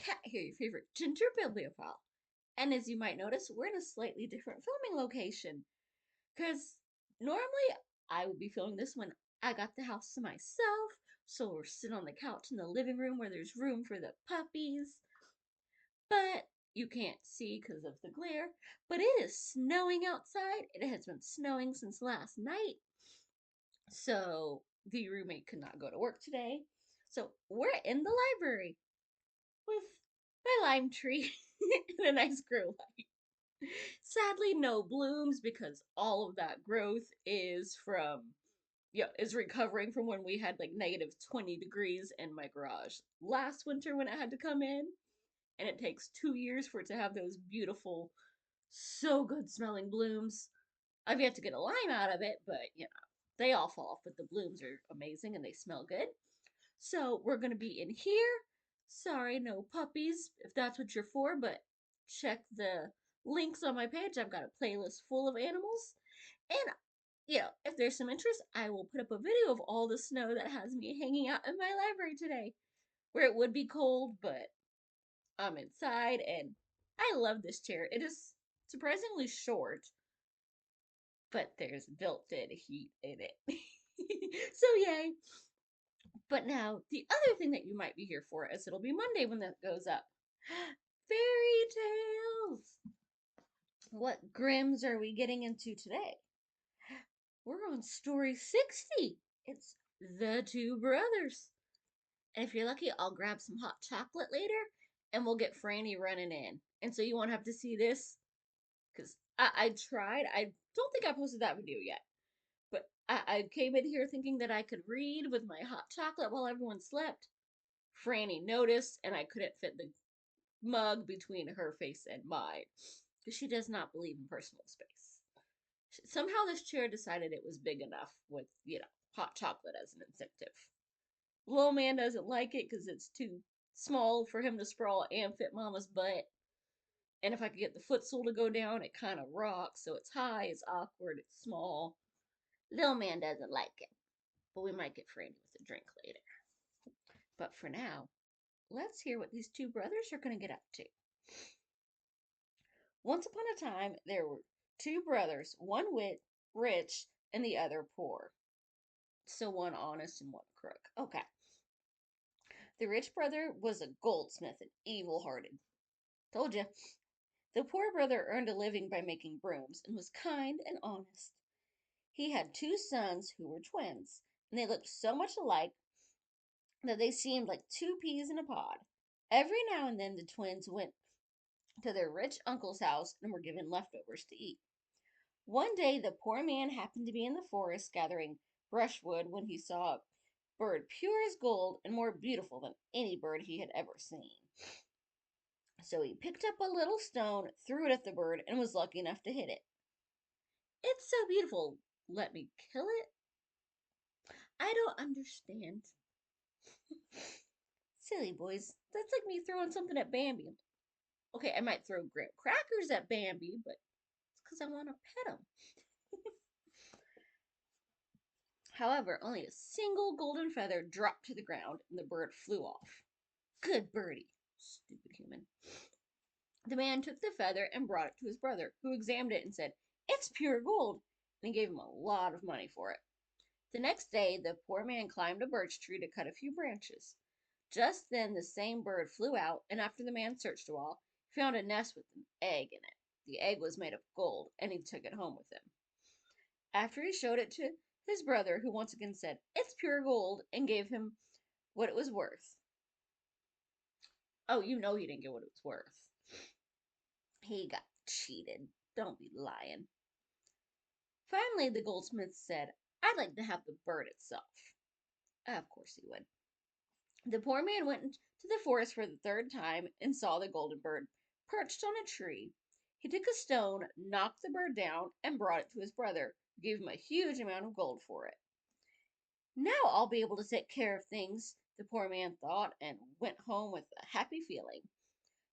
Cat here, your favorite ginger bibliophile. And as you might notice, we're in a slightly different filming location. Because normally I would be filming this when I got the house to myself. So we're sitting on the couch in the living room where there's room for the puppies. But you can't see because of the glare. But it is snowing outside. It has been snowing since last night. So the roommate could not go to work today. So we're in the library with my lime tree and a nice grow light. Sadly, no blooms because all of that growth is is recovering from when we had like negative 20 degrees in my garage last winter when it had to come in. And it takes 2 years for it to have those beautiful, so good smelling blooms. I've yet to get a lime out of it, but they all fall off, but the blooms are amazing and they smell good. So we're gonna be in here. Sorry, no puppies, if that's what you're for, but check the links on my page. I've got a playlist full of animals. And if there's some interest, I will put up a video of all the snow that has me hanging out in my library today. Where it would be cold, but I'm inside and I love this chair. It is surprisingly short, but there's built-in heat in it. So yay. But now, the other thing that you might be here for, as it'll be Monday when that goes up, fairy tales. What Grimms are we getting into today? We're on story 60. It's The Two Brothers. And if you're lucky, I'll grab some hot chocolate later and we'll get Franny running in. And so you won't have to see this because I tried. I don't think I posted that video yet. But I came in here thinking that I could read with my hot chocolate while everyone slept. Franny noticed, and I couldn't fit the mug between her face and mine because she does not believe in personal space. Somehow, this chair decided it was big enough with, hot chocolate as an incentive. Little man doesn't like it because it's too small for him to sprawl and fit Mama's butt. And if I could get the footstool to go down, it kind of rocks. So it's high, it's awkward, it's small. Little man doesn't like it. But we might get Franny with a drink later. But for now, let's hear what these two brothers are going to get up to. Once upon a time, there were two brothers, one rich and the other poor. So one honest and one crook. Okay. The rich brother was a goldsmith and evil-hearted. Told you. The poor brother earned a living by making brooms and was kind and honest. He had two sons who were twins, and they looked so much alike that they seemed like two peas in a pod. Every now and then the twins went to their rich uncle's house and were given leftovers to eat. One day the poor man happened to be in the forest gathering brushwood when he saw a bird pure as gold and more beautiful than any bird he had ever seen. So he picked up a little stone, threw it at the bird, and was lucky enough to hit it. It's so beautiful. Let me kill it? I don't understand. Silly boys. That's like me throwing something at Bambi. Okay, I might throw graham crackers at Bambi, but it's because I want to pet him. However, only a single golden feather dropped to the ground and the bird flew off. Good birdie, stupid human. The man took the feather and brought it to his brother, who examined it and said, "It's pure gold," and he gave him a lot of money for it. The next day, the poor man climbed a birch tree to cut a few branches. Just then, the same bird flew out, and after the man searched a while, he found a nest with an egg in it. The egg was made of gold, and he took it home with him. After he showed it to his brother, who once again said, "It's pure gold," and gave him what it was worth. Oh, you know he didn't get what it was worth. He got cheated. Don't be lying. Finally, the goldsmith said, "I'd like to have the bird itself." Of course he would. The poor man went into the forest for the third time and saw the golden bird perched on a tree. He took a stone, knocked the bird down, and brought it to his brother, who gave him a huge amount of gold for it. Now I'll be able to take care of things, the poor man thought, and went home with a happy feeling.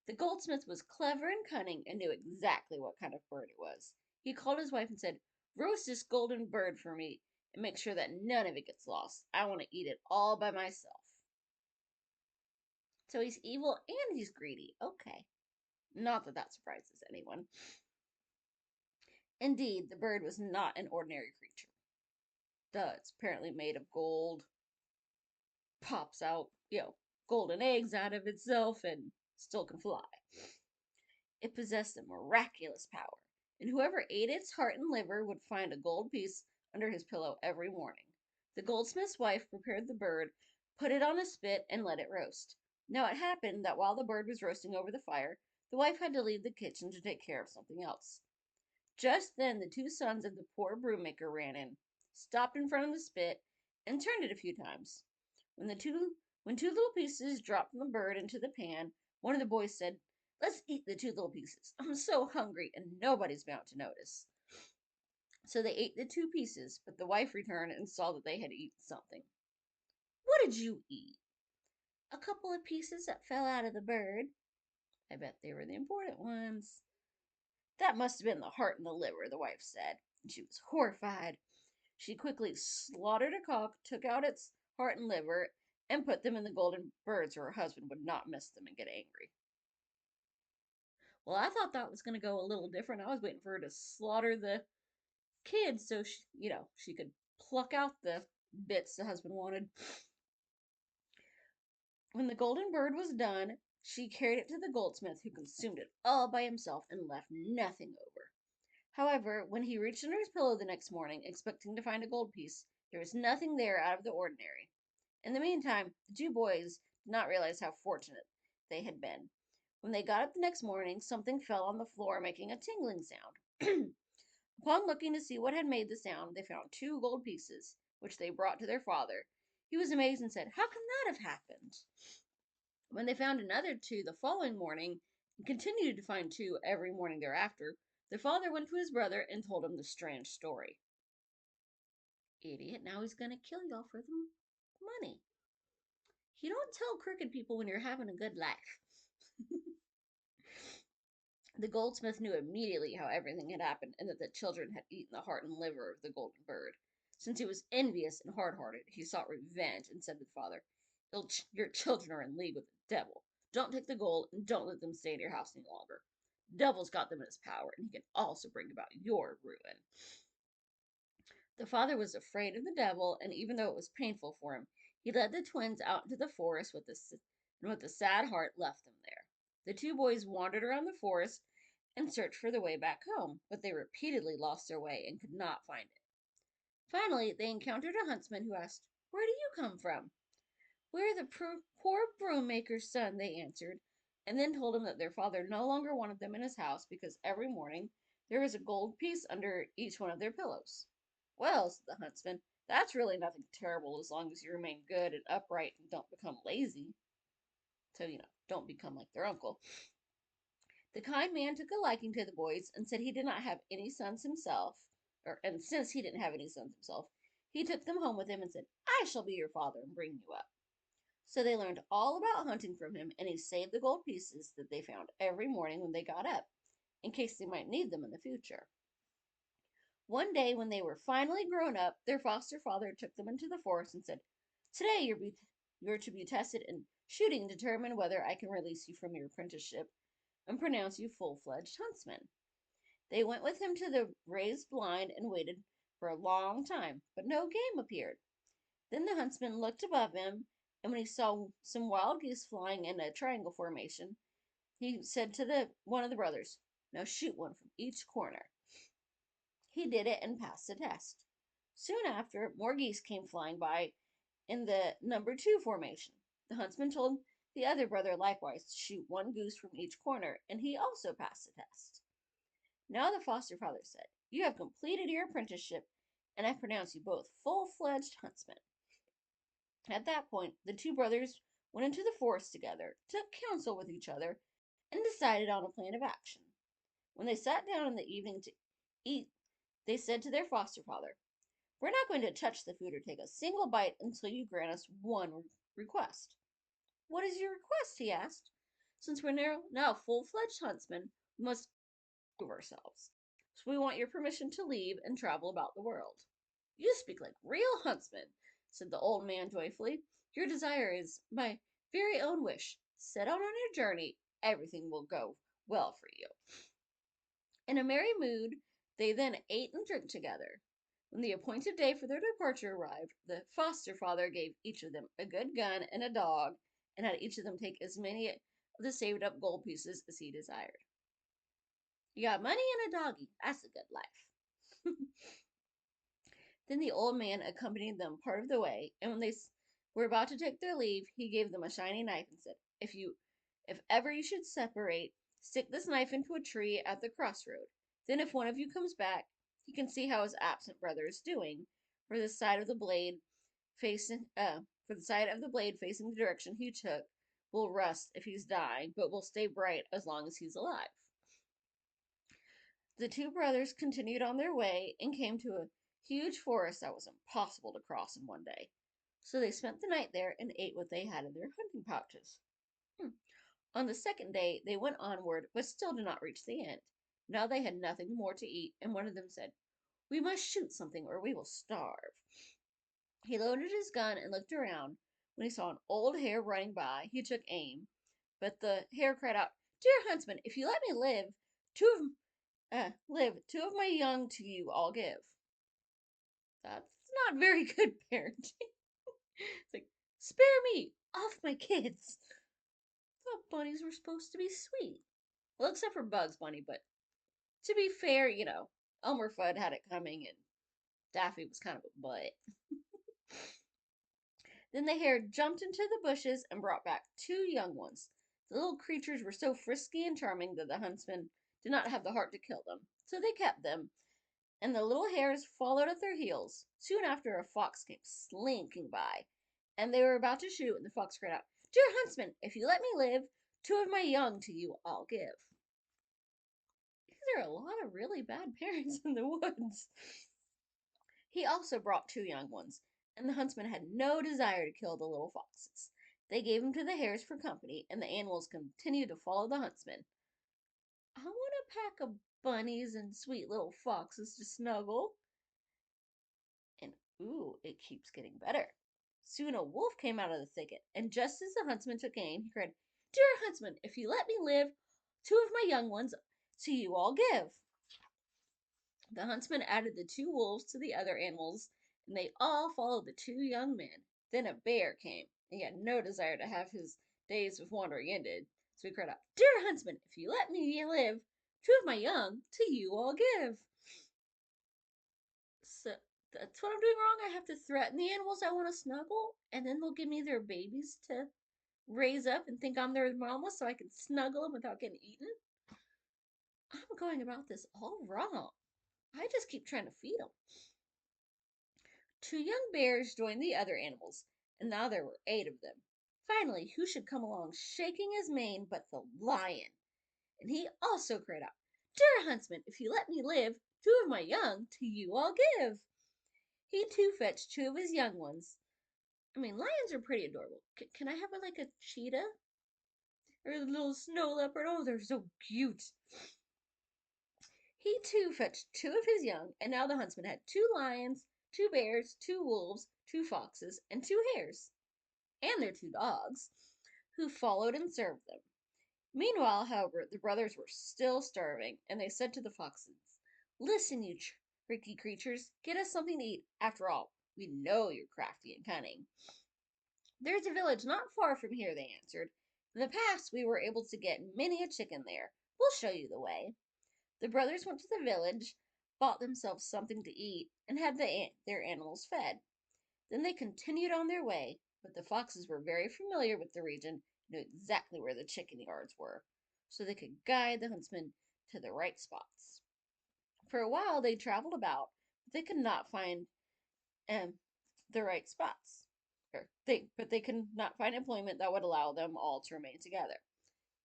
The goldsmith was clever and cunning and knew exactly what kind of bird it was. He called his wife and said, "Roast this golden bird for me and make sure that none of it gets lost. I want to eat it all by myself." So he's evil and he's greedy. Okay. Not that that surprises anyone. Indeed, the bird was not an ordinary creature. Duh, it's apparently made of gold, pops out, golden eggs out of itself, and still can fly. It possessed a miraculous power, and whoever ate its heart and liver would find a gold piece under his pillow every morning. The goldsmith's wife prepared the bird, put it on a spit, and let it roast. Now it happened that while the bird was roasting over the fire, the wife had to leave the kitchen to take care of something else. Just then the two sons of the poor broom-maker ran in, stopped in front of the spit, and turned it a few times. When two little pieces dropped from the bird into the pan, one of the boys said, "Let's eat the two little pieces. I'm so hungry, and nobody's bound to notice." So they ate the two pieces, but the wife returned and saw that they had eaten something. "What did you eat?" "A couple of pieces that fell out of the bird." "I bet they were the important ones." "That must have been the heart and the liver," the wife said, and she was horrified. She quickly slaughtered a cock, took out its heart and liver, and put them in the golden bird so her husband would not miss them and get angry. Well, I thought that was going to go a little different. I was waiting for her to slaughter the kids so she could pluck out the bits the husband wanted. When the golden bird was done, she carried it to the goldsmith, who consumed it all by himself and left nothing over. However, when he reached under his pillow the next morning, expecting to find a gold piece, there was nothing there out of the ordinary. In the meantime, the two boys did not realize how fortunate they had been. When they got up the next morning, something fell on the floor, making a tingling sound. Upon looking to see what had made the sound, they found two gold pieces, which they brought to their father. He was amazed and said, "How can that have happened?" When they found another two the following morning, and continued to find two every morning thereafter, the father went to his brother and told him the strange story. "Idiot, now he's going to kill y'all for the money. You don't tell crooked people when you're having a good life." The goldsmith knew immediately how everything had happened and that the children had eaten the heart and liver of the golden bird. Since he was envious and hard-hearted, he sought revenge and said to the father, "Your children are in league with the devil. Don't take the gold and don't let them stay in your house any longer. The devil's got them in his power, and he can also bring about your ruin." The father was afraid of the devil, and even though it was painful for him, he led the twins out into the forest and with a sad heart left them there. The two boys wandered around the forest and searched for the way back home, but they repeatedly lost their way and could not find it. Finally, they encountered a huntsman who asked, "Where do you come from?" "We're the poor broom maker's son," they answered, and then told him that their father no longer wanted them in his house because every morning there was a gold piece under each one of their pillows. "Well," said the huntsman, "that's really nothing terrible as long as you remain good and upright and don't become lazy. So, don't become like their uncle." The kind man took a liking to the boys and said he did not have any sons himself, and since he didn't have any sons himself, he took them home with him and said, "I shall be your father and bring you up." So they learned all about hunting from him, and he saved the gold pieces that they found every morning when they got up, in case they might need them in the future. One day, when they were finally grown up, their foster father took them into the forest and said, "Today you're to be tested in shooting to determine whether I can release you from your apprenticeship and pronounce you full-fledged huntsmen." They went with him to the raised blind and waited for a long time, but no game appeared. Then the huntsman looked above him, and when he saw some wild geese flying in a triangle formation, he said to one of the brothers, "Now shoot one from each corner." He did it and passed the test. Soon after, more geese came flying by in the number two formation. The huntsman told the other brother likewise to shoot one goose from each corner, and he also passed the test. Now the foster father said, "You have completed your apprenticeship, and I pronounce you both full-fledged huntsmen." At that point, the two brothers went into the forest together, took counsel with each other, and decided on a plan of action. When they sat down in the evening to eat, they said to their foster father, "We're not going to touch the food or take a single bite until you grant us one request." "What is your request?" he asked. "Since we're now full-fledged huntsmen, we must prove ourselves. So we want your permission to leave and travel about the world." "You speak like real huntsmen," said the old man joyfully. "Your desire is my very own wish. Set out on your journey. Everything will go well for you. In a merry mood, they then ate and drank together. When the appointed day for their departure arrived, the foster father gave each of them a good gun and a dog, and had each of them take as many of the saved up gold pieces as he desired. You got money and a doggy. That's a good life. Then the old man accompanied them part of the way, and when they were about to take their leave, he gave them a shiny knife and said, if ever you should separate, stick this knife into a tree at the crossroad. Then if one of you comes back, he can see how his absent brother is doing, for the side of the blade facing the direction he took will rust if he's dying, but will stay bright as long as he's alive. The two brothers continued on their way and came to a huge forest that was impossible to cross in one day. So they spent the night there and ate what they had in their hunting pouches. On the second day, they went onward, but still did not reach the end. Now they had nothing more to eat, and one of them said, "We must shoot something or we will starve." He loaded his gun and looked around. When he saw an old hare running by, he took aim, but the hare cried out, "Dear huntsman, if you let me two of my young to you I'll give." That's not very good parenting. It's like, spare me off my kids. I thought bunnies were supposed to be sweet. Well, except for Bugs Bunny, but to be fair, Elmer Fudd had it coming and Daffy was kind of a butt. Then the hare jumped into the bushes and brought back two young ones. The little creatures were so frisky and charming that the huntsman did not have the heart to kill them, so they kept them, and the little hares followed at their heels. Soon after, a fox came slinking by, and they were about to shoot, and the fox cried out, "Dear huntsman, if you let me live, two of my young to you I'll give." There are a lot of really bad parents in the woods. He also brought two young ones, and the huntsman had no desire to kill the little foxes. They gave him to the hares for company, and the animals continued to follow the huntsman. I want a pack of bunnies and sweet little foxes to snuggle. And ooh, it keeps getting better. Soon a wolf came out of the thicket, and just as the huntsman took aim, he cried, "Dear huntsman, if you let me live, two of my young ones to you I'll give." The huntsman added the two wolves to the other animals, and they all followed the two young men. Then a bear came, and he had no desire to have his days of wandering ended, so he cried out, "Dear huntsman, if you let me live, two of my young to you I'll give." So that's what I'm doing wrong. I have to threaten the animals I want to snuggle, and then they'll give me their babies to raise up and think I'm their mama so I can snuggle them without getting eaten. I'm going about this all wrong. I just keep trying to feed them. Two young bears joined the other animals, and now there were 8 of them. Finally, who should come along shaking his mane but the lion? And he also cried out, "Dear huntsman, if you let me live, two of my young to you I'll give." He too fetched two of his young ones. I mean, lions are pretty adorable. Can I have like a cheetah? Or a little snow leopard? Oh, they're so cute. He too fetched two of his young, and now the huntsman had 2 lions, 2 bears, 2 wolves, 2 foxes, and 2 hares, and their 2 dogs, who followed and served them. Meanwhile, however, the brothers were still starving, and they said to the foxes, "Listen, you tricky creatures, get us something to eat. After all, we know you're crafty and cunning." "There's a village not far from here," they answered. "In the past, we were able to get many a chicken there. We'll show you the way." The brothers went to the village, bought themselves something to eat, and had their animals fed. Then they continued on their way, but the foxes were very familiar with the region and knew exactly where the chicken yards were, so they could guide the huntsman to the right spots. For a while they traveled about, but they could not find um, the right spots. But they could not find employment that would allow them all to remain together.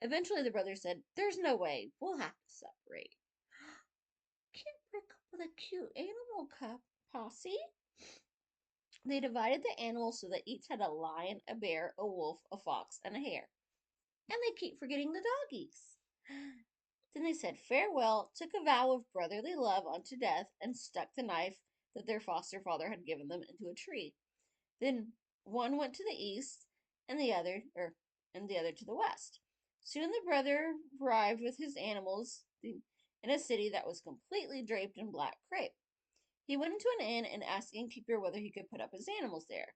Eventually, the brothers said, "There's no way. We'll have to separate." Can't break up with a cute animal posse. They divided the animals so that each had a lion, a bear, a wolf, a fox, and a hare. And they keep forgetting the doggies. Then they said farewell, took a vow of brotherly love unto death, and stuck the knife that their foster father had given them into a tree. Then one went to the east, and the other, and the other to the west. Soon the brother arrived with his animals in a city that was completely draped in black crape. He went into an inn and asked the innkeeper whether he could put up his animals there.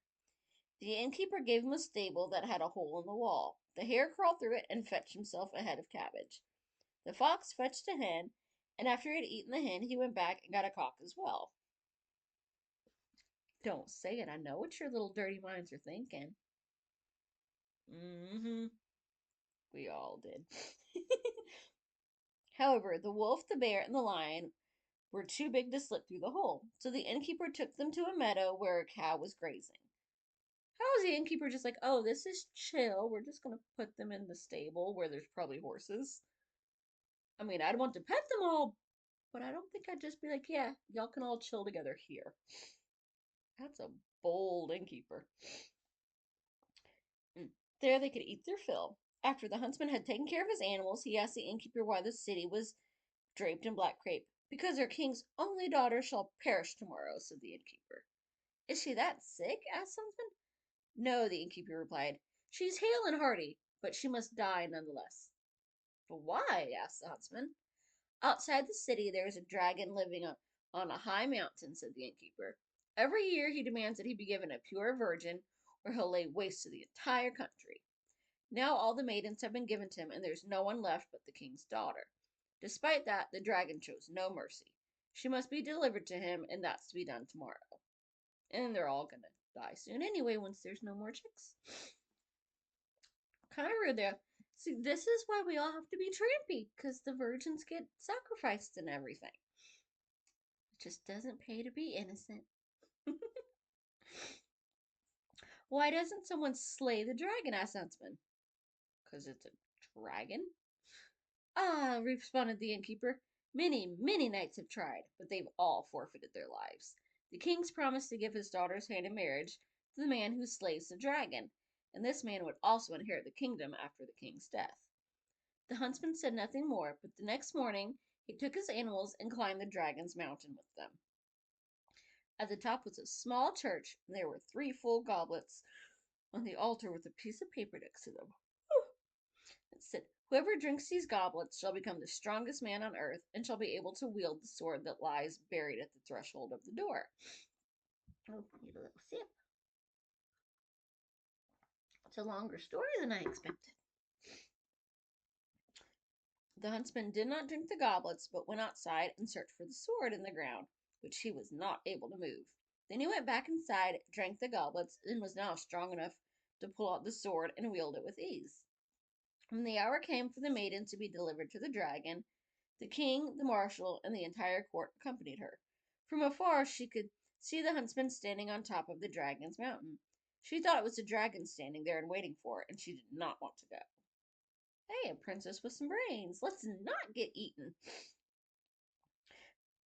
The innkeeper gave him a stable that had a hole in the wall. The hare crawled through it and fetched himself a head of cabbage. The fox fetched a hen, and after he had eaten the hen, he went back and got a cock as well. Don't say it, I know what your little dirty minds are thinking. Mm-hmm. We all did. However, the wolf, the bear, and the lion were too big to slip through the hole, so the innkeeper took them to a meadow where a cow was grazing. How is the innkeeper just like, oh, this is chill, we're just gonna put them in the stable where there's probably horses? I mean, I'd want to pet them all, but I don't think I'd just be like, yeah, y'all can all chill together here. That's a bold innkeeper. There they could eat their fill. After the huntsman had taken care of his animals, he asked the innkeeper why the city was draped in black crape. Because our king's only daughter shall perish tomorrow, said the innkeeper. Is she that sick? Asked the huntsman. No, the innkeeper replied. She's hale and hearty, but she must die nonetheless. But why? Asked the huntsman. Outside the city there is a dragon living on a high mountain, said the innkeeper. Every year he demands that he be given a pure virgin, or he'll lay waste to the entire country. Now all the maidens have been given to him, and there's no one left but the king's daughter. Despite that, the dragon shows no mercy. She must be delivered to him, and that's to be done tomorrow. And they're all gonna die soon anyway once there's no more chicks. Kind of rude there. See, this is why we all have to be trampy, because the virgins get sacrificed and everything. It just doesn't pay to be innocent. Why doesn't someone slay the dragon? Asked Huntsman. Because it's a dragon? Ah, responded the innkeeper. Many, many knights have tried, but they've all forfeited their lives. The king's promised to give his daughter's hand in marriage to the man who slays the dragon, and this man would also inherit the kingdom after the king's death. The huntsman said nothing more, but the next morning he took his animals and climbed the dragon's mountain with them. At the top was a small church, and there were 3 full goblets on the altar with a piece of paper next to them. It said, whoever drinks these goblets shall become the strongest man on earth and shall be able to wield the sword that lies buried at the threshold of the door. Oh, need a little sip. It's a longer story than I expected. The huntsman did not drink the goblets, but went outside and searched for the sword in the ground, which he was not able to move. Then he went back inside, drank the goblets, and was now strong enough to pull out the sword and wield it with ease. When the hour came for the maiden to be delivered to the dragon, the king, the marshal, and the entire court accompanied her. From afar she could see the huntsman standing on top of the dragon's mountain. She thought it was the dragon standing there and waiting for her, and she did not want to go. Hey, a princess with some brains. Let's not get eaten.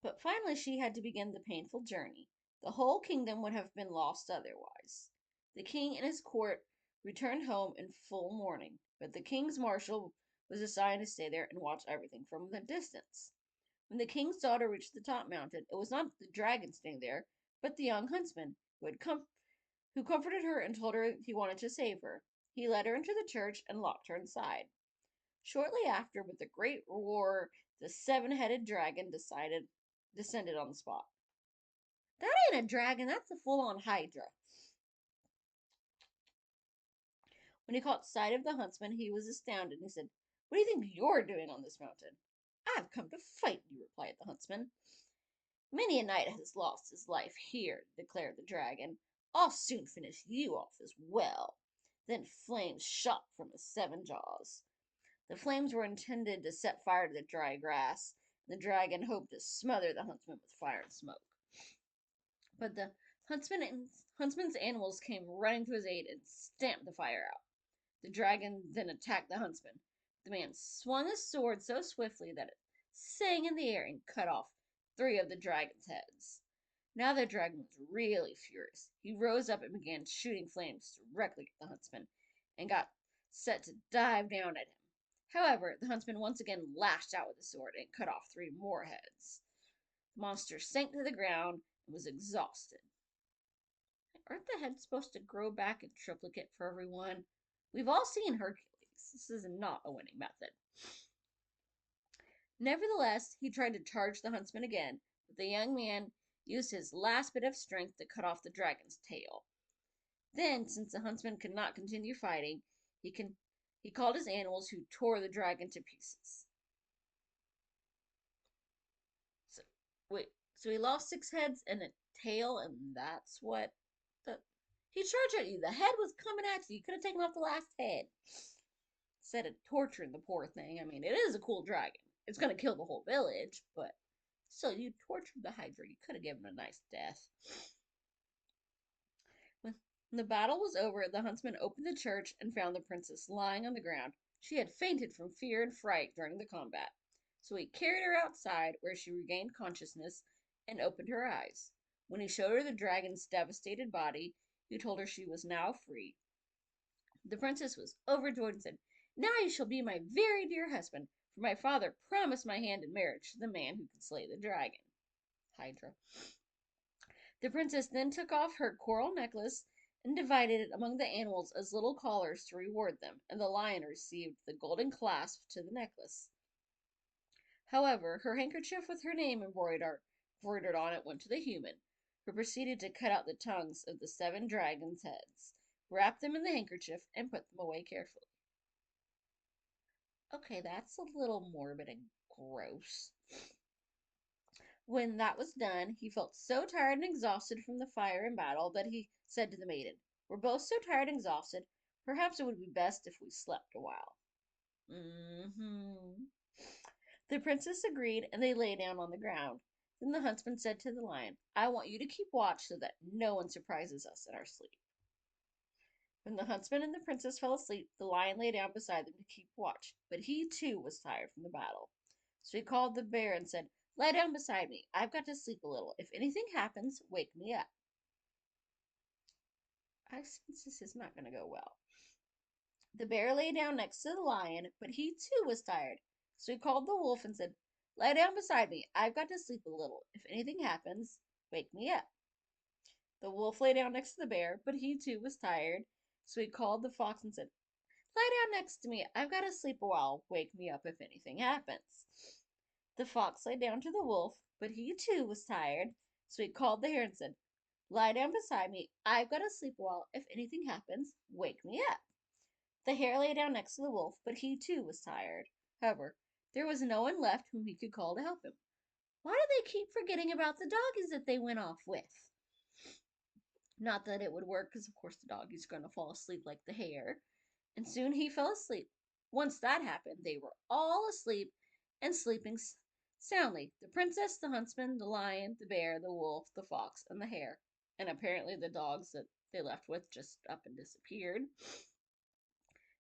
But finally she had to begin the painful journey. The whole kingdom would have been lost otherwise. The king and his court returned home in full mourning, but the king's marshal was assigned to stay there and watch everything from the distance. When the king's daughter reached the top mountain, it was not the dragon standing there, but the young huntsman, who comforted her and told her he wanted to save her. He led her into the church and locked her inside. Shortly after, with a great roar, the 7-headed dragon descended on the spot. That ain't a dragon, that's a full-on hydra. When he caught sight of the huntsman, he was astounded. He said, what do you think you're doing on this mountain? I've come to fight you, replied the huntsman. Many a knight has lost his life here, declared the dragon. I'll soon finish you off as well. Then flames shot from his 7 jaws. The flames were intended to set fire to the dry grass. The dragon hoped to smother the huntsman with fire and smoke. But the huntsman's animals came running to his aid and stamped the fire out. The dragon then attacked the huntsman. The man swung his sword so swiftly that it sang in the air and cut off 3 of the dragon's heads. Now the dragon was really furious. He rose up and began shooting flames directly at the huntsman and got set to dive down at him. However, the huntsman once again lashed out with his sword and cut off 3 more heads. The monster sank to the ground and was exhausted. Aren't the heads supposed to grow back in triplicate for everyone? We've all seen Hercules. This is not a winning method. Nevertheless, he tried to charge the huntsman again, but the young man used his last bit of strength to cut off the dragon's tail. Then, since the huntsman could not continue fighting, he called his animals who tore the dragon to pieces. So, wait, so he lost 6 heads and a tail, and that's what the he charged at you. The head was coming at you. You could have taken off the last head. Instead of torturing the poor thing. I mean, it is a cool dragon. It's gonna kill the whole village, but still, you tortured the Hydra. You could have given him a nice death. When the battle was over, the huntsman opened the church and found the princess lying on the ground. She had fainted from fear and fright during the combat. So he carried her outside, where she regained consciousness and opened her eyes. When he showed her the dragon's devastated body, he told her she was now free. The princess was overjoyed and said, "Now you shall be my very dear husband, for my father promised my hand in marriage to the man who can slay the dragon." Hydra. The princess then took off her coral necklace and divided it among the animals as little collars to reward them, and the lion received the golden clasp to the necklace. However, her handkerchief with her name embroidered on it went to the human, who proceeded to cut out the tongues of the 7 dragons' heads, wrap them in the handkerchief, and put them away carefully. Okay, that's a little morbid and gross. When that was done, he felt so tired and exhausted from the fire and battle that he said to the maiden, "We're both so tired and exhausted, perhaps it would be best if we slept a while." Mm-hmm. The princess agreed, and they lay down on the ground. Then the huntsman said to the lion, "I want you to keep watch so that no one surprises us in our sleep." When the huntsman and the princess fell asleep, the lion lay down beside them to keep watch, but he too was tired from the battle. So he called the bear and said, "Lie down beside me. I've got to sleep a little. If anything happens, wake me up." I sense this is not going to go well. The bear lay down next to the lion, but he too was tired. So he called the wolf and said, "Lie down beside me. I've got to sleep a little. If anything happens, wake me up." The wolf lay down next to the bear, but he too was tired. So he called the fox and said, "Lie down next to me. I've got to sleep a while. Wake me up if anything happens." The fox lay down to the wolf, but he too was tired. So he called the hare and said, "Lie down beside me. I've got to sleep a while. If anything happens, wake me up." The hare lay down next to the wolf, but he too was tired. However, there was no one left whom he could call to help him. Why do they keep forgetting about the doggies that they went off with? Not that it would work, because of course the doggie's going to fall asleep like the hare. And soon he fell asleep. Once that happened, they were all asleep and sleeping soundly. The princess, the huntsman, the lion, the bear, the wolf, the fox, and the hare. And apparently the dogs that they left with just up and disappeared.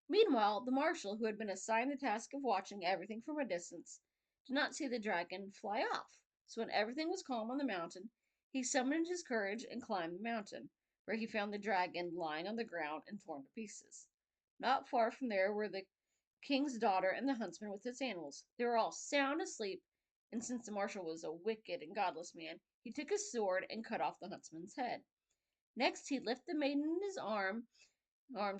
Meanwhile, the marshal, who had been assigned the task of watching everything from a distance, did not see the dragon fly off. So when everything was calm on the mountain, he summoned his courage and climbed the mountain, where he found the dragon lying on the ground and torn to pieces. Not far from there were the king's daughter and the huntsman with his animals. They were all sound asleep, and since the marshal was a wicked and godless man, he took his sword and cut off the huntsman's head. Next, he lifted the maiden in his arms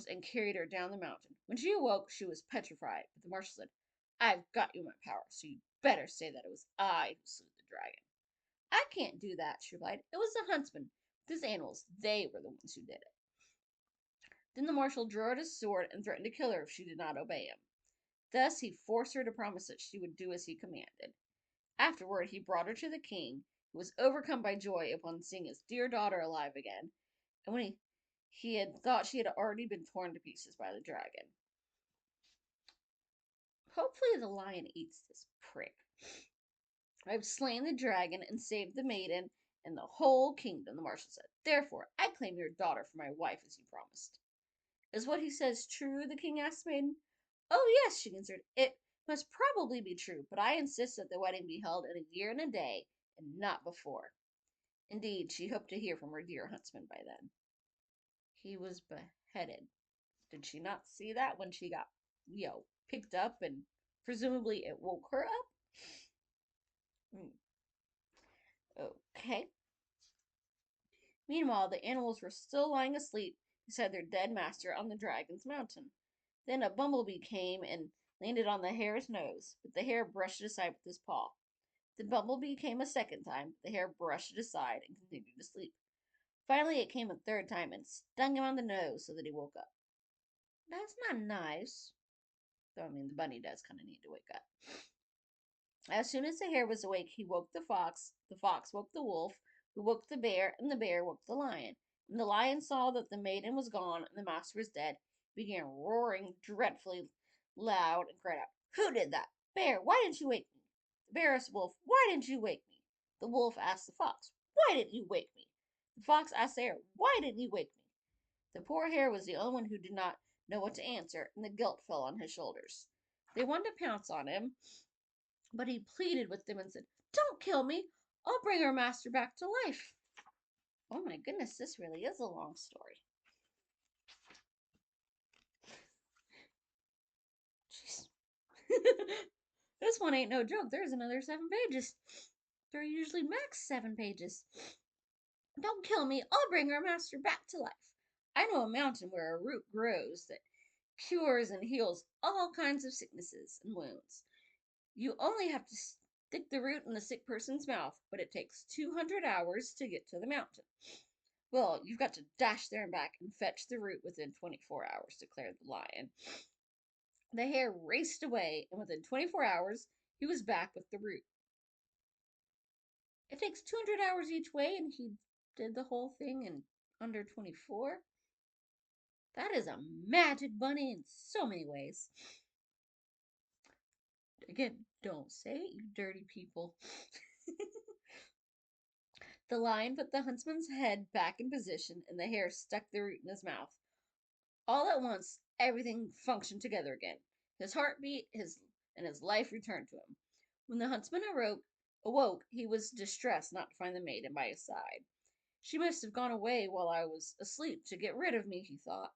and carried her down the mountain. When she awoke, she was petrified, but the marshal said, "I've got you in my power, so you better say that it was I who slew the dragon." "I can't do that," she replied. "It was the huntsman with his animals. They were the ones who did it." Then the marshal drew out his sword and threatened to kill her if she did not obey him. Thus he forced her to promise that she would do as he commanded. Afterward, he brought her to the king, who was overcome by joy upon seeing his dear daughter alive again, and when he had thought she had already been torn to pieces by the dragon. Hopefully the lion eats this prick. "I've slain the dragon and saved the maiden and the whole kingdom," the marshal said. "Therefore, I claim your daughter for my wife as you promised." "Is what he says true?" the king asked the maiden. "Oh, yes," she answered. "It must probably be true, but I insist that the wedding be held in a year and a day, and not before." Indeed, she hoped to hear from her dear huntsman by then. He was beheaded. Did she not see that when she got, picked up and presumably it woke her up? Okay. Meanwhile, the animals were still lying asleep beside their dead master on the dragon's mountain. Then a bumblebee came and landed on the hare's nose, but the hare brushed it aside with his paw. The bumblebee came a second time, but the hare brushed it aside and continued to sleep. Finally, it came a third time and stung him on the nose so that he woke up. That's not nice. Though, I mean, the bunny does kind of need to wake up. As soon as the hare was awake, he woke the fox woke the wolf, who woke the bear, and the bear woke the lion. When the lion saw that the maiden was gone and the master was dead, he began roaring dreadfully loud and cried out, "Who did that? Bear, why didn't you wake me?" The bear asked the wolf, "Why didn't you wake me?" The wolf asked the fox, "Why didn't you wake me?" The fox asked the hare, "Why didn't you wake me?" The poor hare was the only one who did not know what to answer, and the guilt fell on his shoulders. They wanted to pounce on him, but he pleaded with them and said, "Don't kill me. I'll bring our master back to life." Oh my goodness, this really is a long story. Jeez. This one ain't no joke. There's another 7 pages. There are usually max 7 pages. Don't kill me. I'll bring our master back to life. I know a mountain where a root grows that cures and heals all kinds of sicknesses and wounds. You only have to stick the root in the sick person's mouth, but it takes 200 hours to get to the mountain. Well, you've got to dash there and back and fetch the root within 24 hours, declared the lion. The hare raced away, and within 24 hours, he was back with the root. It takes 200 hours each way, and he did the whole thing in under 24. That is a magic bunny in so many ways. Again, don't say it, you dirty people. The lion put the huntsman's head back in position, and the hare stuck the root in his mouth. All at once, everything functioned together again. His heart beat, and his life returned to him. When the huntsman awoke, he was distressed not to find the maiden by his side. She must have gone away while I was asleep to get rid of me, he thought.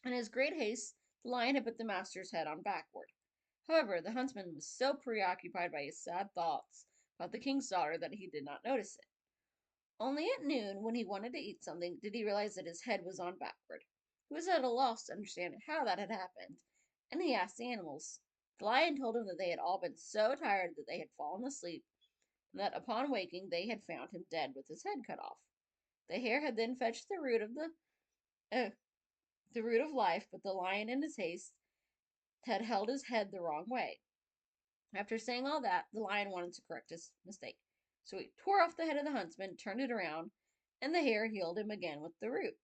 In his great haste, the lion had put the master's head on backward. However, the huntsman was so preoccupied by his sad thoughts about the king's daughter that he did not notice it. Only at noon, when he wanted to eat something, did he realize that his head was on backward. He was at a loss to understand how that had happened, and he asked the animals. The lion told him that they had all been so tired that they had fallen asleep, and that upon waking they had found him dead with his head cut off. The hare had then fetched uh, the root of life, but the lion in his haste had held his head the wrong way. After saying all that, the lion wanted to correct his mistake. So he tore off the head of the huntsman, turned it around, and the hare healed him again with the root.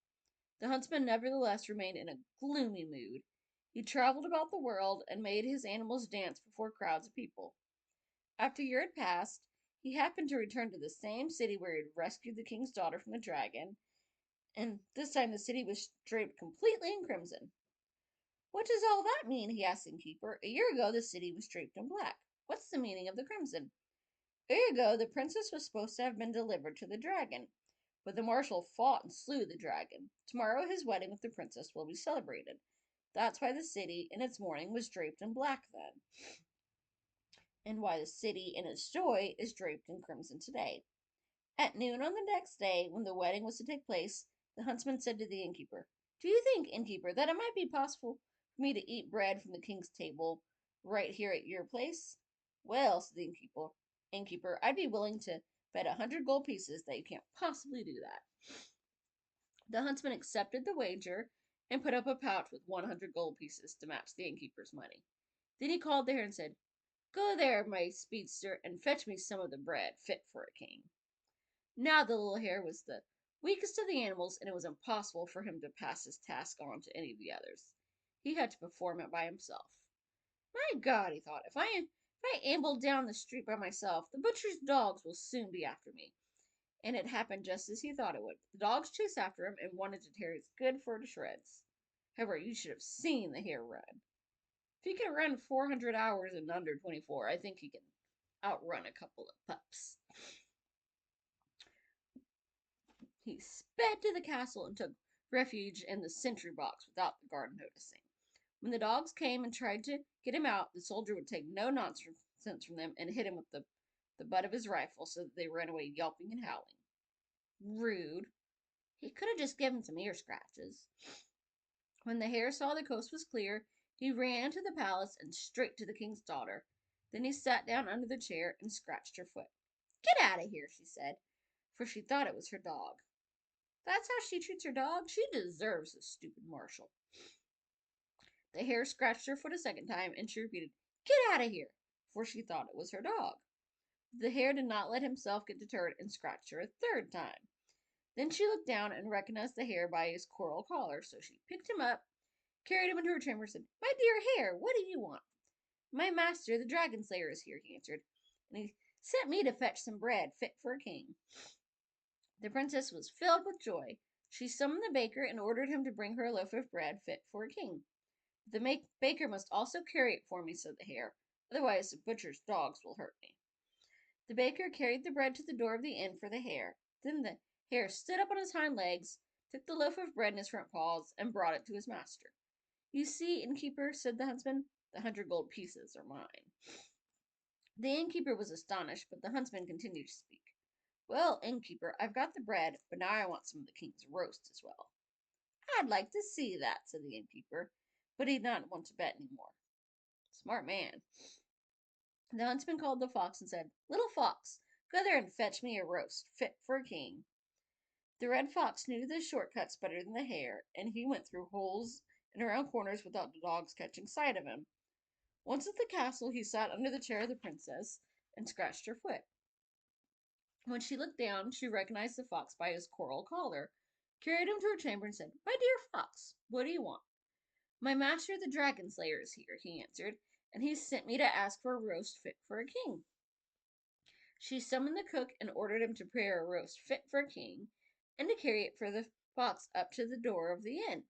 The huntsman nevertheless remained in a gloomy mood. He traveled about the world and made his animals dance before crowds of people. After a year had passed, he happened to return to the same city where he had rescued the king's daughter from the dragon, and this time the city was draped completely in crimson. "What does all that mean?" he asked the innkeeper. "A year ago the city was draped in black. What's the meaning of the crimson?" "A year ago the princess was supposed to have been delivered to the dragon, but the marshal fought and slew the dragon. Tomorrow his wedding with the princess will be celebrated. That's why the city in its mourning was draped in black then, and why the city in its joy is draped in crimson today." At noon on the next day, when the wedding was to take place, the huntsman said to the innkeeper, "Do you think, innkeeper, that it might be possible for me to eat bread from the king's table right here at your place?" "Well," said the innkeeper, "I'd be willing to bet 100 gold pieces that you can't possibly do that." The huntsman accepted the wager and put up a pouch with 100 gold pieces to match the innkeeper's money. Then he called the hare and said, "Go there, my speedster, and fetch me some of the bread fit for a king." Now the little hare was the weakest of the animals, and it was impossible for him to pass his task on to any of the others. He had to perform it by himself. "My God," he thought, if I amble down the street by myself, the butcher's dogs will soon be after me." And it happened just as he thought it would. The dogs chased after him and wanted to tear his good fur to shreds. However, you should have seen the hare run. If he can run 400 hours in under 24, I think he can outrun a couple of pups. He sped to the castle and took refuge in the sentry box without the guard noticing. When the dogs came and tried to get him out, the soldier would take no nonsense from them and hit him with the butt of his rifle so that they ran away yelping and howling. Rude. He could have just given some ear scratches. When the hare saw the coast was clear, he ran to the palace and straight to the king's daughter. Then he sat down under the chair and scratched her foot. Get out of here, she said, for she thought it was her dog. That's how she treats her dog? She deserves a stupid marshal. The hare scratched her foot a second time, and she repeated, Get out of here, for she thought it was her dog. The hare did not let himself get deterred and scratched her a third time. Then she looked down and recognized the hare by his coral collar, so she picked him up, carried him into her chamber, and said, My dear hare, what do you want? My master, the dragon slayer, is here, he answered, and he sent me to fetch some bread fit for a king. The princess was filled with joy. She summoned the baker and ordered him to bring her a loaf of bread fit for a king. The baker must also carry it for me, said the hare, otherwise the butcher's dogs will hurt me. The baker carried the bread to the door of the inn for the hare. Then the hare stood up on his hind legs, took the loaf of bread in his front paws, and brought it to his master. You see, innkeeper, said the huntsman, the 100 gold pieces are mine. The innkeeper was astonished, but the huntsman continued to speak. Well, innkeeper, I've got the bread, but now I want some of the king's roast as well. I'd like to see that, said the innkeeper, but he did not want to bet any more. Smart man. The huntsman called the fox and said, Little fox, go there and fetch me a roast fit for a king. The red fox knew the shortcuts better than the hare, and he went through holes and around corners without the dogs catching sight of him. Once at the castle, he sat under the chair of the princess and scratched her foot. When she looked down, she recognized the fox by his coral collar, carried him to her chamber, and said, My dear fox, what do you want? My master, the dragon slayer, is here, he answered, and he sent me to ask for a roast fit for a king. She summoned the cook and ordered him to prepare a roast fit for a king, and to carry it for the fox up to the door of the inn.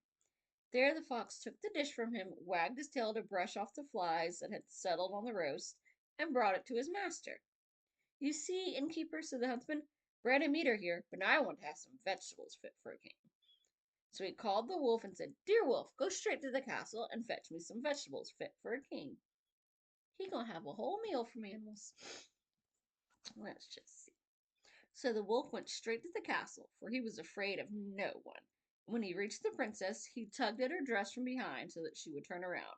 There the fox took the dish from him, wagged his tail to brush off the flies that had settled on the roast, and brought it to his master. You see, innkeeper, said the huntsman, bread and meat are here, but now I want to have some vegetables fit for a king. So he called the wolf and said, Dear wolf, go straight to the castle and fetch me some vegetables fit for a king. He gonna have a whole meal from animals. Let's just see. So the wolf went straight to the castle, for he was afraid of no one. When he reached the princess, he tugged at her dress from behind so that she would turn around.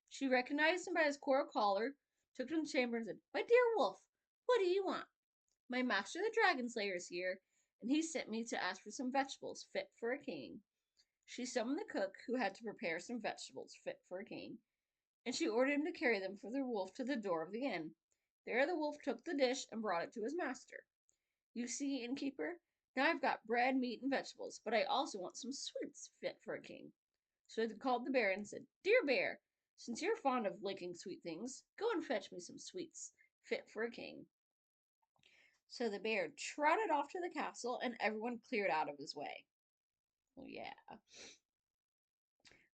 She recognized him by his coral collar, took him to the chamber, and said, My dear wolf, what do you want? My master, the dragon slayer, is here, and he sent me to ask for some vegetables fit for a king. She summoned the cook, who had to prepare some vegetables fit for a king, and she ordered him to carry them for the wolf to the door of the inn. There the wolf took the dish and brought it to his master. You see, innkeeper, now I've got bread, meat, and vegetables, but I also want some sweets fit for a king. So he called the bear and said, Dear bear, since you're fond of licking sweet things, go and fetch me some sweets fit for a king. So the bear trotted off to the castle, and everyone cleared out of his way. Well, yeah.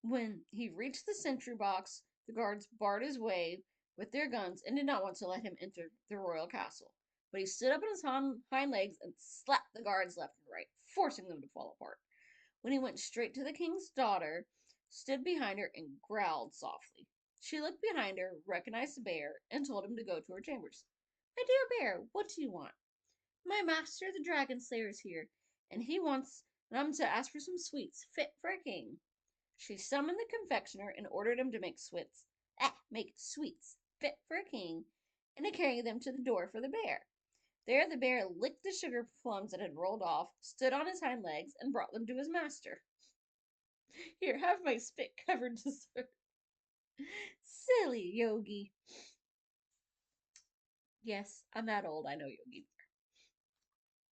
When he reached the sentry box, the guards barred his way with their guns and did not want to let him enter the royal castle. But he stood up on his hind legs and slapped the guards left and right, forcing them to fall apart. When he went straight to the king's daughter, stood behind her and growled softly. She looked behind her, recognized the bear, and told him to go to her chambers. My dear bear, what do you want? My master, the dragon slayer, is here, and he wants them to ask for some sweets fit for a king. She summoned the confectioner and ordered him to make sweets fit for a king, and to carry them to the door for the bear. There the bear licked the sugar plums that had rolled off, stood on his hind legs, and brought them to his master. Here, have my spit-covered dessert. Silly Yogi. Yes, I'm that old, I know, Yogi.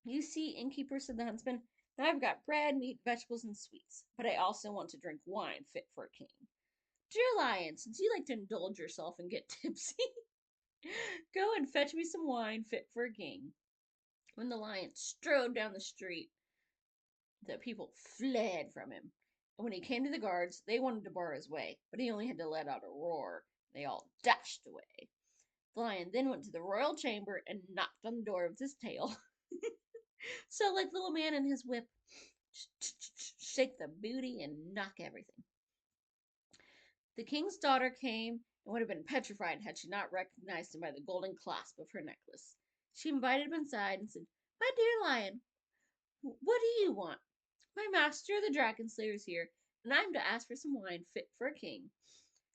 You see, innkeeper, said the huntsman, now I've got bread, meat, vegetables, and sweets, but I also want to drink wine fit for a king. Dear lion, since you like to indulge yourself and get tipsy, go and fetch me some wine fit for a king. When the lion strode down the street, the people fled from him. And when he came to the guards, they wanted to bar his way, but he only had to let out a roar. They all dashed away. The lion then went to the royal chamber and knocked on the door with his tail. So, like little man and his whip, shake the booty and knock everything. The king's daughter came and would have been petrified had she not recognized him by the golden clasp of her necklace. She invited him inside and said, My dear lion, what do you want? My master, the dragon slayer, is here, and I'm to ask for some wine fit for a king.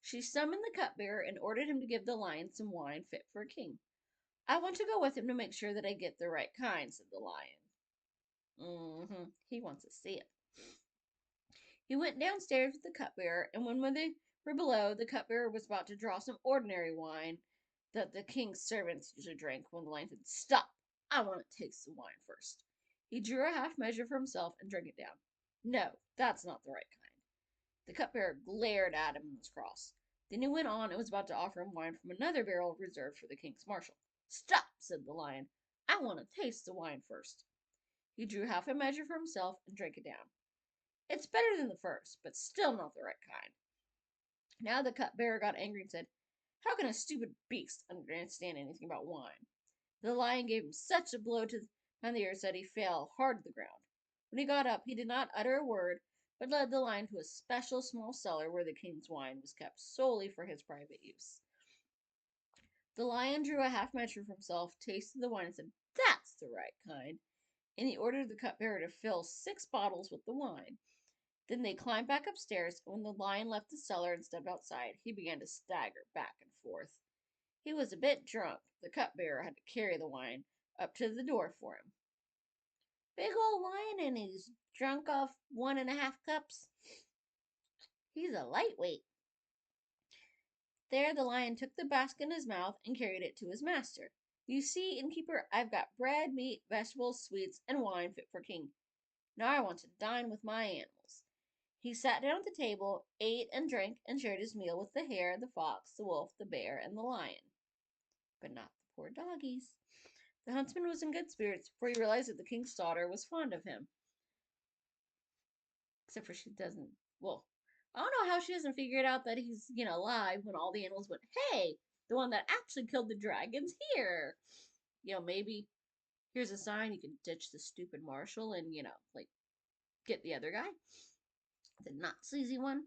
She summoned the cupbearer and ordered him to give the lion some wine fit for a king. I want to go with him to make sure that I get the right kind, said the lion. He wants to see it. He went downstairs with the cupbearer, and when they were below, the cupbearer was about to draw some ordinary wine that the king's servants usually drank when the lion said, Stop! I want to taste the wine first. He drew a half measure for himself and drank it down. No, that's not the right kind. The cupbearer glared at him and was cross. Then he went on and was about to offer him wine from another barrel reserved for the king's marshal. Stop, said the lion. I want to taste the wine first. He drew half a measure for himself and drank it down. It's better than the first, but still not the right kind. Now the cupbearer got angry and said, How can a stupid beast understand anything about wine? The lion gave him such a blow on the ears that he fell hard to the ground. When he got up, he did not utter a word, but led the lion to a special small cellar where the king's wine was kept solely for his private use. The lion drew a half measure for himself, tasted the wine, and said, That's the right kind. And he ordered the cupbearer to fill 6 bottles with the wine. Then they climbed back upstairs, and when the lion left the cellar and stepped outside, he began to stagger back and forth. He was a bit drunk. The cupbearer had to carry the wine up to the door for him. Big old lion, and he's drunk off 1.5 cups. He's a lightweight. There the lion took the basket in his mouth and carried it to his master. You see, innkeeper, I've got bread, meat, vegetables, sweets, and wine fit for king. Now I want to dine with my animals. He sat down at the table, ate and drank, and shared his meal with the hare, the fox, the wolf, the bear, and the lion. But not the poor doggies. The huntsman was in good spirits, for he realized that the king's daughter was fond of him. Except for she doesn't, well, I don't know how she doesn't figure it out that he's, alive when all the animals went, Hey, the one that actually killed the dragon's here. Maybe here's a sign you can ditch the stupid marshal and, get the other guy. The not sleazy one.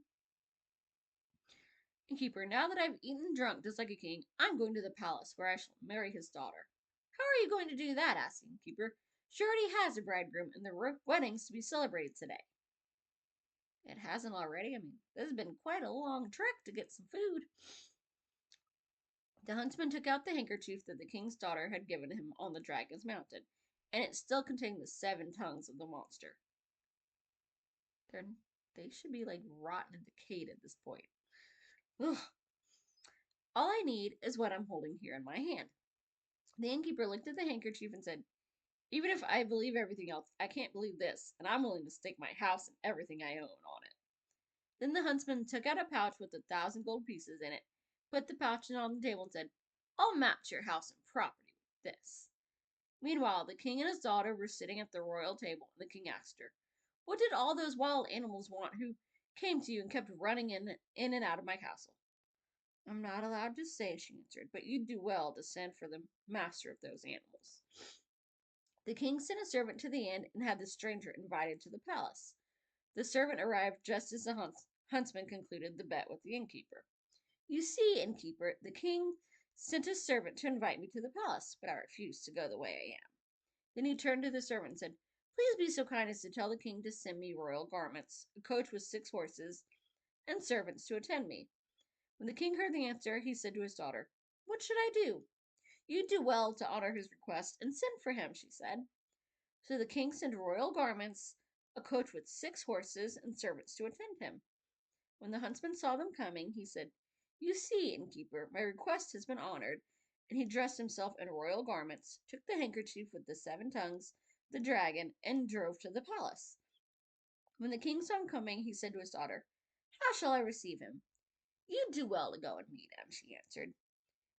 Innkeeper, now that I've eaten and drunk just like a king, I'm going to the palace where I shall marry his daughter. How are you going to do that? Asked the innkeeper. She already has a bridegroom, and the wedding's to be celebrated today. It hasn't already? I mean, this has been quite a long trek to get some food. The huntsman took out the handkerchief that the king's daughter had given him on the dragon's mountain, and it still contained the 7 tongues of the monster. They should be like rotten and decayed at this point. Ugh. All I need is what I'm holding here in my hand. The innkeeper looked at the handkerchief and said, Even if I believe everything else, I can't believe this, and I'm willing to stake my house and everything I own on it. Then the huntsman took out a pouch with 1,000 gold pieces in it, put the pouch on the table, and said, I'll match your house and property with this. Meanwhile, the king and his daughter were sitting at the royal table, and the king asked her, What did all those wild animals want who came to you and kept running in and out of my castle? I'm not allowed to say, she answered, but you'd do well to send for the master of those animals. The king sent a servant to the inn and had the stranger invited to the palace. The servant arrived just as the huntsman concluded the bet with the innkeeper. You see, innkeeper, the king sent a servant to invite me to the palace, but I refused to go the way I am. Then he turned to the servant and said, Please be so kind as to tell the king to send me royal garments, a coach with 6 horses, and servants to attend me. When the king heard the answer, he said to his daughter, What should I do? You'd do well to honor his request and send for him, she said. So the king sent royal garments, a coach with 6 horses, and servants to attend him. When the huntsman saw them coming, he said, You see, innkeeper, my request has been honored. And he dressed himself in royal garments, took the handkerchief with the 7 tongues, the dragon, and drove to the palace. When the king saw him coming, he said to his daughter, How shall I receive him? You'd do well to go and meet him, she answered.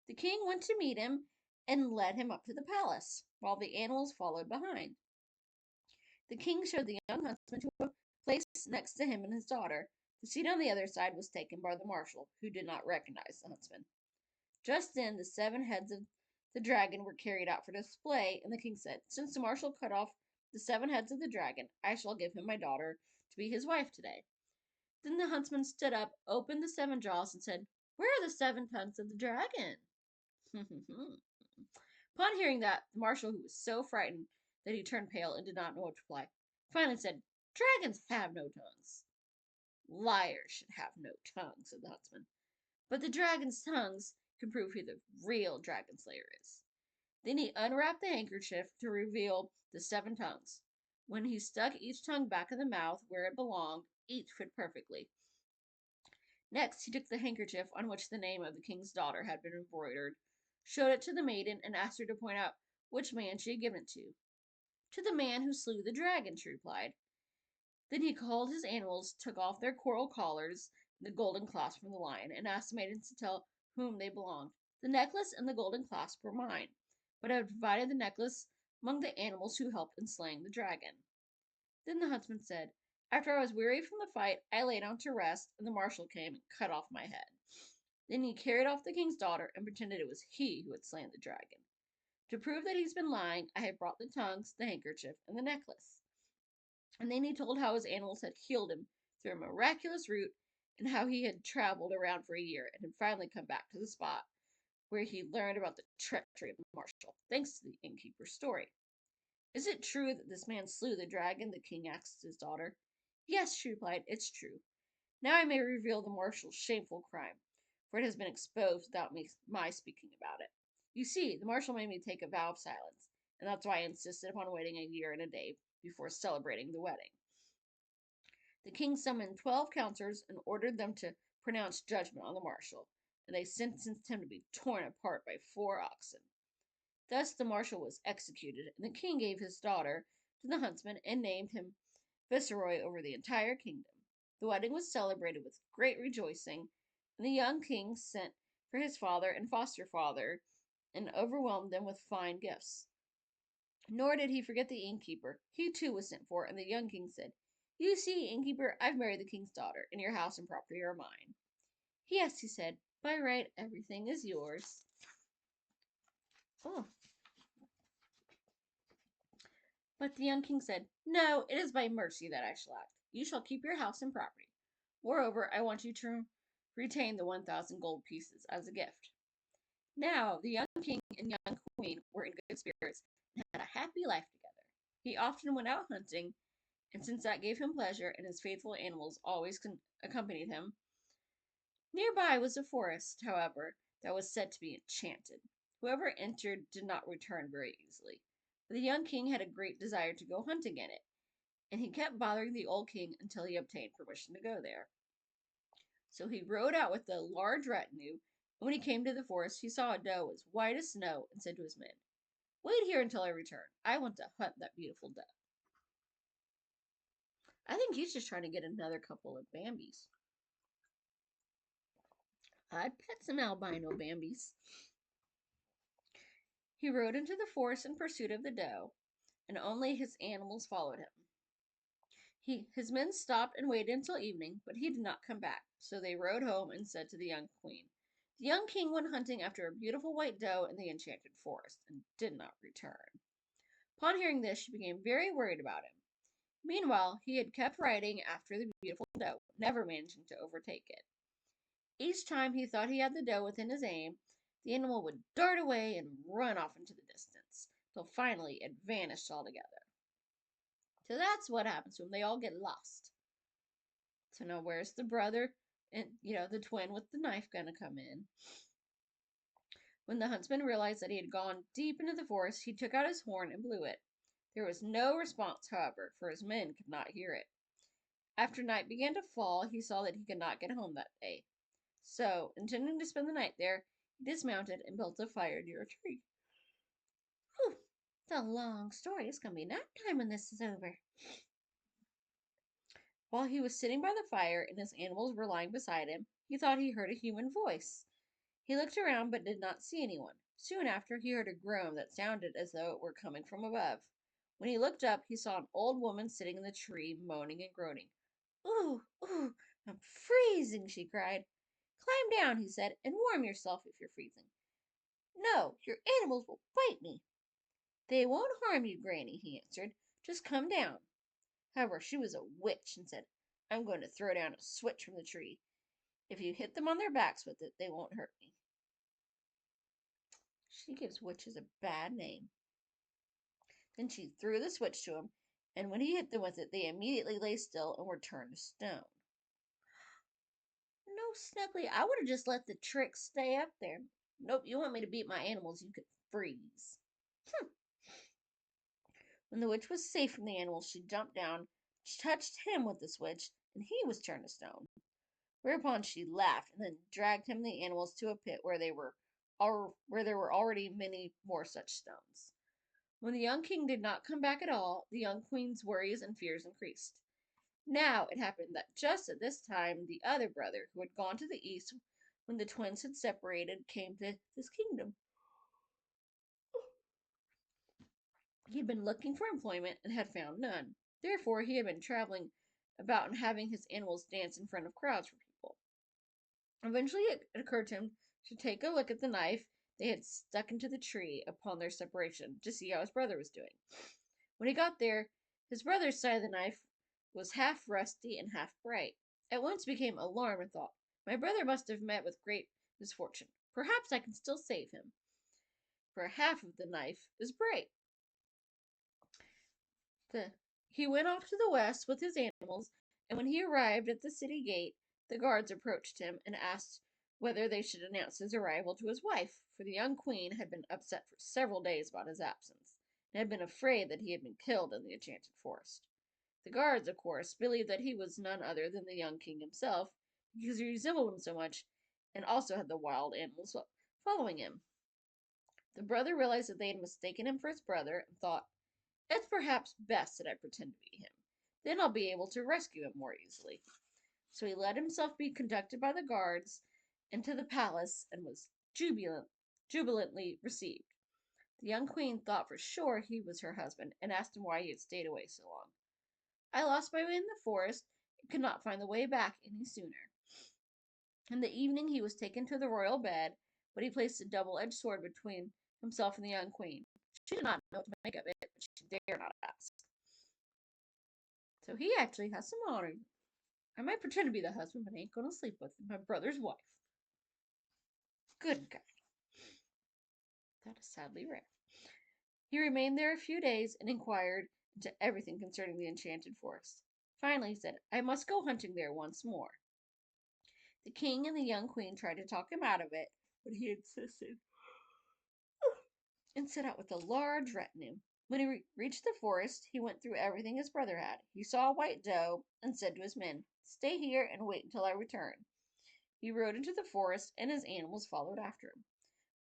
The king went to meet him and led him up to the palace, while the animals followed behind. The king showed the young huntsman to a place next to him and his daughter. The seat on the other side was taken by the marshal, who did not recognize the huntsman. Just then, the 7 heads of the dragon were carried out for display, and the king said, Since the marshal cut off the 7 heads of the dragon, I shall give him my daughter to be his wife today. Then the huntsman stood up, opened the 7 jaws, and said, Where are the 7 tongues of the dragon? Upon hearing that, the marshal, who was so frightened that he turned pale and did not know what to reply, finally said, Dragons have no tongues. Liars should have no tongue, said the huntsman. But the dragon's tongues can prove who the real dragon slayer is. Then he unwrapped the handkerchief to reveal the 7 tongues. When he stuck each tongue back in the mouth where it belonged, each fit perfectly. Next, he took the handkerchief on which the name of the king's daughter had been embroidered, showed it to the maiden, and asked her to point out which man she had given it to. To the man who slew the dragon, she replied. Then he called his animals, took off their coral collars and the golden clasp from the lion, and asked the maidens to tell whom they belonged. The necklace and the golden clasp were mine, but I have divided the necklace among the animals who helped in slaying the dragon. Then the huntsman said, After I was weary from the fight, I lay down to rest, and the marshal came and cut off my head. Then he carried off the king's daughter and pretended it was he who had slain the dragon. To prove that he's been lying, I have brought the tongues, the handkerchief, and the necklace. And then he told how his animals had healed him through a miraculous route, and how he had traveled around for a year and had finally come back to the spot where he learned about the treachery of the marshal, thanks to the innkeeper's story. Is it true that this man slew the dragon? The king asked his daughter. Yes, she replied, it's true. Now I may reveal the marshal's shameful crime, for it has been exposed without my speaking about it. You see, the marshal made me take a vow of silence, and that's why I insisted upon waiting a year and a day before celebrating the wedding. The king summoned 12 counselors and ordered them to pronounce judgment on the marshal, and they sentenced him to be torn apart by 4 oxen. Thus the marshal was executed, and the king gave his daughter to the huntsman and named him viceroy over the entire kingdom. The wedding was celebrated with great rejoicing, and the young king sent for his father and foster father and overwhelmed them with fine gifts. Nor did he forget the innkeeper. He too was sent for, and the young king said, You see, innkeeper, I've married the king's daughter, and your house and property are mine. Yes, he said, by right everything is yours. Oh. But the young king said, No, it is by mercy that I shall act. You shall keep your house and property. Moreover, I want you to retain the 1,000 gold pieces as a gift. Now, the young king and young queen were in good spirits and had a happy life together. He often went out hunting, and since that gave him pleasure and his faithful animals always accompanied him, nearby was a forest, however, that was said to be enchanted. Whoever entered did not return very easily. But the young king had a great desire to go hunting in it, and he kept bothering the old king until he obtained permission to go there. So he rode out with a large retinue, and when he came to the forest, he saw a doe as white as snow and said to his men, Wait here until I return. I want to hunt that beautiful doe. I think he's just trying to get another couple of Bambis. I'd pet some albino Bambis. He rode into the forest in pursuit of the doe, and only his animals followed him. His men stopped and waited until evening, but he did not come back, so they rode home and said to the young queen, The young king went hunting after a beautiful white doe in the enchanted forest, and did not return. Upon hearing this, she became very worried about him. Meanwhile, he had kept riding after the beautiful doe, never managing to overtake it. Each time he thought he had the doe within his aim, the animal would dart away and run off into the distance, till finally it vanished altogether. So that's what happens when they all get lost. So now where's the brother and, the twin with the knife gonna come in? When the huntsman realized that he had gone deep into the forest, he took out his horn and blew it. There was no response, however, for his men could not hear it. After night began to fall, he saw that he could not get home that day. So, intending to spend the night there, he dismounted and built a fire near a tree. Whew, it's a long story. It's gonna be night time when this is over. While he was sitting by the fire and his animals were lying beside him, he thought he heard a human voice. He looked around but did not see anyone. Soon after, he heard a groan that sounded as though it were coming from above. When he looked up, he saw an old woman sitting in the tree, moaning and groaning. Ooh, ooh, I'm freezing, she cried. Climb down, he said, and warm yourself if you're freezing. No, your animals will bite me. They won't harm you, Granny, he answered. Just come down. However, she was a witch and said, I'm going to throw down a switch from the tree. If you hit them on their backs with it, they won't hurt me. She gives witches a bad name. Then she threw the switch to him, and when he hit them with it, they immediately lay still and were turned to stone. Oh, Snuggly, I would have just let the trick stay up there. Nope, you want me to beat my animals, you could freeze. When the witch was safe from the animals, she jumped down, touched him with the switch, and he was turned to stone. Whereupon she laughed and then dragged him and the animals to a pit where there were already many more such stones. When the young king did not come back at all, the young queen's worries and fears increased. Now it happened that just at this time the other brother, who had gone to the east when the twins had separated, came to this kingdom. He had been looking for employment and had found none. Therefore, he had been traveling about and having his animals dance in front of crowds for people. Eventually, it occurred to him to take a look at the knife they had stuck into the tree upon their separation to see how his brother was doing. When he got there, his brother's side of the knife was half rusty and half bright. At once became alarmed and thought, my brother must have met with great misfortune. Perhaps I can still save him, for half of the knife is bright. He went off to the west with his animals, and when he arrived at the city gate, the guards approached him and asked whether they should announce his arrival to his wife, for the young queen had been upset for several days about his absence, and had been afraid that he had been killed in the enchanted forest. The guards, of course, believed that he was none other than the young king himself, because he resembled him so much, and also had the wild animals following him. The brother realized that they had mistaken him for his brother, and thought, it's perhaps best that I pretend to be him. Then I'll be able to rescue him more easily. So he let himself be conducted by the guards into the palace and was jubilantly received. The young queen thought for sure he was her husband and asked him why he had stayed away so long. I lost my way in the forest and could not find the way back any sooner. In the evening he was taken to the royal bed, but he placed a double-edged sword between himself and the young queen. She did not know what to make of it, but she dared not ask. So he actually has some honor. I might pretend to be the husband, but I ain't gonna sleep with my brother's wife. Good guy. That is sadly rare. He remained there a few days and inquired into everything concerning the enchanted forest. Finally, he said, I must go hunting there once more. The king and the young queen tried to talk him out of it, but he insisted and set out with a large retinue. When he reached the forest, he went through everything his brother had. He saw a white doe and said to his men, stay here and wait until I return. He rode into the forest, and his animals followed after him.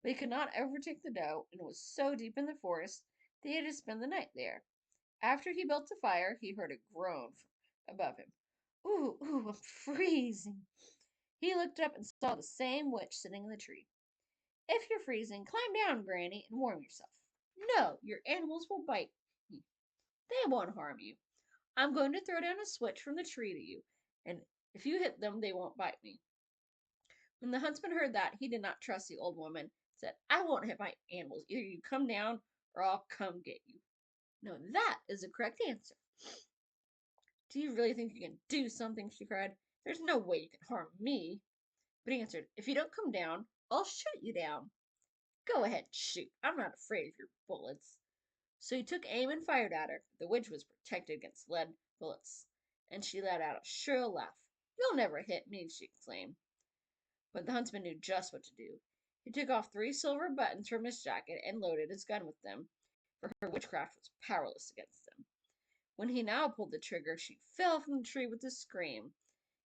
But he could not overtake the doe, and was so deep in the forest that he had to spend the night there. After he built a fire, he heard a groan above him. Ooh, ooh, I'm freezing. He looked up and saw the same witch sitting in the tree. If you're freezing, climb down, Granny, and warm yourself. No, your animals will bite you. They won't harm you. I'm going to throw down a switch from the tree to you, and if you hit them, they won't bite me. When the huntsman heard that, he did not trust the old woman, said, I won't hit my animals. Either you come down, or I'll come get you. No, that is the correct answer. Do you really think you can do something? She cried. There's no way you can harm me. But he answered, if you don't come down, I'll shoot you down. Go ahead, shoot. I'm not afraid of your bullets. So he took aim and fired at her. The witch was protected against lead bullets, and she let out a shrill laugh. You'll never hit me, she exclaimed. But the huntsman knew just what to do. He took off 3 silver buttons from his jacket and loaded his gun with them, for her witchcraft was powerless against them. When he now pulled the trigger, she fell from the tree with a scream.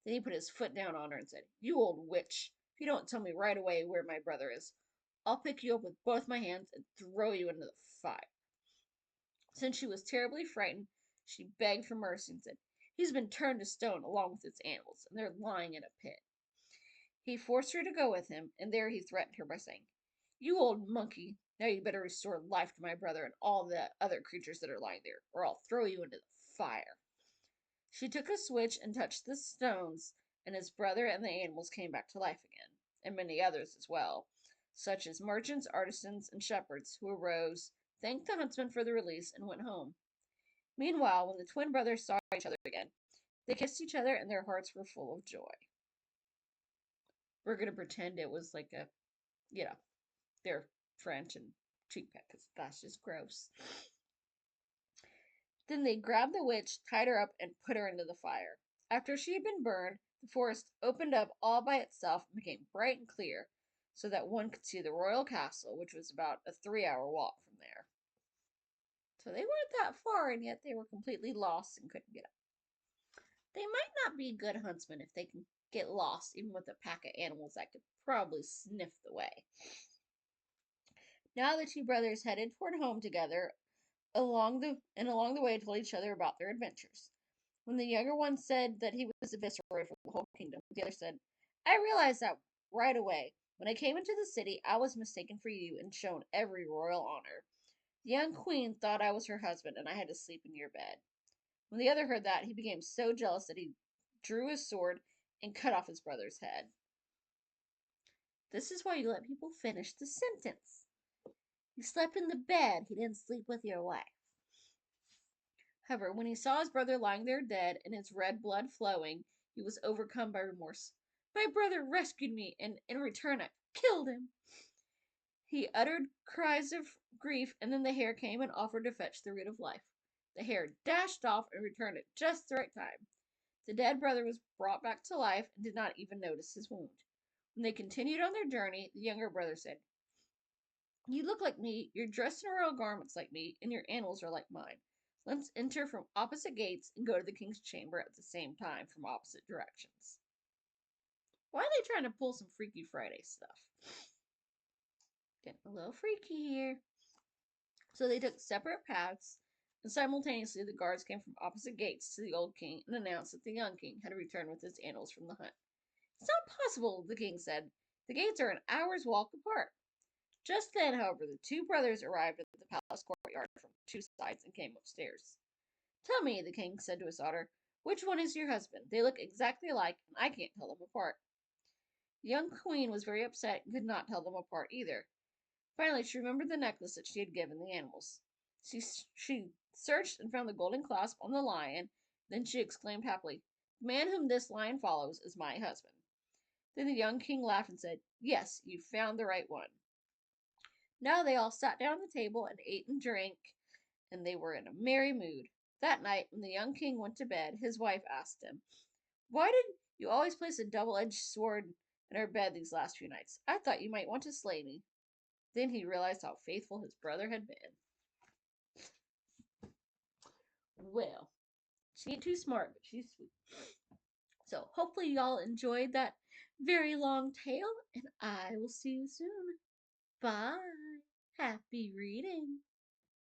Then he put his foot down on her and said, You old witch, if you don't tell me right away where my brother is, I'll pick you up with both my hands and throw you into the fire. Since she was terribly frightened, she begged for mercy and said, He's been turned to stone along with its animals, and they're lying in a pit. He forced her to go with him, and there he threatened her by saying, You old monkey, now you better restore life to my brother and all the other creatures that are lying there, or I'll throw you into the fire. She took a switch and touched the stones, and his brother and the animals came back to life again, and many others as well, such as merchants, artisans, and shepherds, who arose, thanked the huntsman for the release, and went home. Meanwhile, when the twin brothers saw each other again, they kissed each other, and their hearts were full of joy. We're going to pretend it was like a, you know, their French and cheek pet, because that's just gross. Then they grabbed the witch, tied her up, and put her into the fire. After she had been burned, The forest opened up all by itself and became bright and clear, so that one could see the royal castle, which was about a 3-hour walk from there. So they weren't that far, and yet they were completely lost and couldn't get up. They might not be good huntsmen if they can get lost, even with a pack of animals that could probably sniff the way. Now the two brothers headed toward home together along the way told each other about their adventures. When the younger one said that he was the viceroy for the whole kingdom, the other said, I realized that right away. When I came into the city, I was mistaken for you and shown every royal honor. The young queen thought I was her husband, and I had to sleep in your bed. When the other heard that, he became so jealous that he drew his sword and cut off his brother's head. This is why you let people finish the sentence. You slept in the bed, he didn't sleep with your wife. However, when he saw his brother lying there dead and his red blood flowing, he was overcome by remorse. My brother rescued me, and in return I killed him. He uttered cries of grief, and then the hare came and offered to fetch the root of life. The hare dashed off and returned at just the right time. The dead brother was brought back to life and did not even notice his wound. When they continued on their journey, the younger brother said, You look like me, you're dressed in royal garments like me, and your animals are like mine. Let's enter from opposite gates and go to the king's chamber at the same time from opposite directions. Why are they trying to pull some Freaky Friday stuff? Getting a little freaky here. So they took separate paths, and simultaneously the guards came from opposite gates to the old king and announced that the young king had returned with his animals from the hunt. It's not possible, the king said. The gates are an hour's walk apart. Just then, however, the two brothers arrived at the palace courtyard from two sides and came upstairs. Tell me, the king said to his daughter, which one is your husband? They look exactly alike, and I can't tell them apart. The young queen was very upset and could not tell them apart either. Finally, she remembered the necklace that she had given the animals. She searched and found the golden clasp on the lion. Then she exclaimed happily, The man whom this lion follows is my husband. Then the young king laughed and said, Yes, you found the right one. Now they all sat down at the table and ate and drank, and they were in a merry mood. That night, when the young king went to bed, his wife asked him, Why did you always place a double-edged sword in our bed these last few nights? I thought you might want to slay me. Then he realized how faithful his brother had been. Well, she ain't too smart, but she's sweet. So hopefully y'all enjoyed that very long tale, and I will see you soon. Bye. Happy reading.